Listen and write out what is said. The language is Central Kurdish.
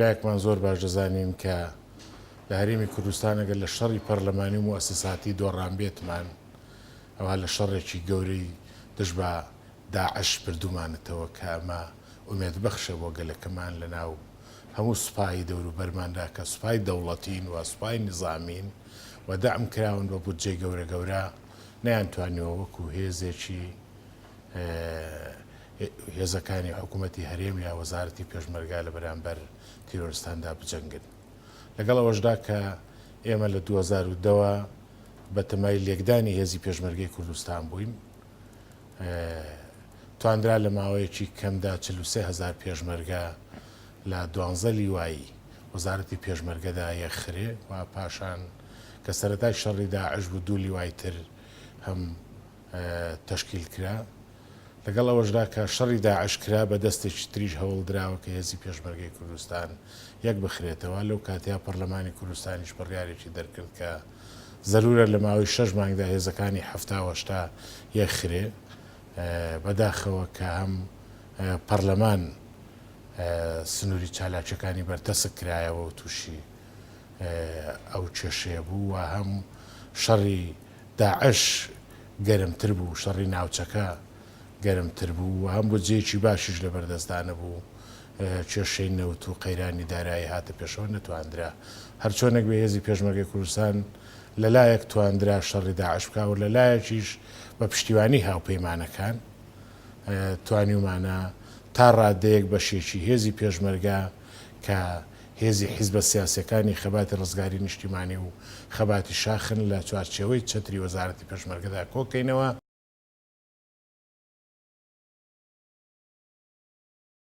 لایەکمان زۆر باش دەزانین کە لە هەرێمی کوردستان ئەگەر لە شەڕی پەرلەمانی و مؤسساتی دۆڕانبێتمان ئەوە لە شەڕێکی گەورەی دژ بە داعش بردومانێتەوە کە ئەمە ئومێدبەخشە بۆ گەلەکەمان لە ناو هەموو سوپای دەوروبەرماندا کە سوپای دەوڵەتین و سوپای نظامین و دەعم کراون بە بودجەی گەورە گەورە نەیانتوانیەوە وەکو هێزێکی هێزەکانی حکوومەتی هەرێم یا وەزارەتی پێشمەرگا لە بەرامبەر تیرۆریستاندا بجەنگن لەگەڵ ئەوەشدا کە ئێمە لە 2010ەوە بە تەمای لێکدانی هێزی پێشمەرگەی کوردستان بووین توانرا لە ماوەیەکی کەمدا 43,000 پێشمەرگە لە 12 لیوایی وەزارەتی پێشمەرگەدا یەخرێ و پاشان کە سەرەتای شەڕی داعش بوو 2 لیوای تر هەم تەشکیل کرا لەگەڵ ئەوەشدا کە شەڕی داعش کرا بە دەستێکی تریش هەوڵدراوە کە هێزی پێشمەرگەی کوردستان یەک بخرێتەوە لەو کاتیا پەرلەمانی کوردستانیش بڕیارێکی دەرکرد کە زەرورە لە ماوەی 6 مانگدا هێزەکانی 70 یەخرێ بەداخەوە کە هەم پەرلەمان سنووری چالاکیەکانی بەردەست کرایەوە و تووشی ئەو کێشەیە بوو و هەم شەڕی داعش گەرمتر بوو شەڕی ناوچەکە گەرمتر بوو و هەم بودجەیەکی باشیش لە بەردەستدانە بوو کێشەی نەوت و قەیرانی دارایی هاتە پێشەوە نەتواندرا هەرچۆنێک بە هێزی پێشمەرگەی کوردستان لەلایەک توانرا شەڕی داعش بکا و لەلایەکیش بە پشتیوانی هاوپەیمانەکان توانیومانە تا ڕادەیەک بەشێکی هێزی پێشمەرگا کە هێزی حیزبە سیاسیەکانی خەباتی ڕزگاری نیشتیمانی و خەباتی شاخن لە چوارچێوەی چەتری وەزارەتی پێشمەرگەدا کۆکەینەوە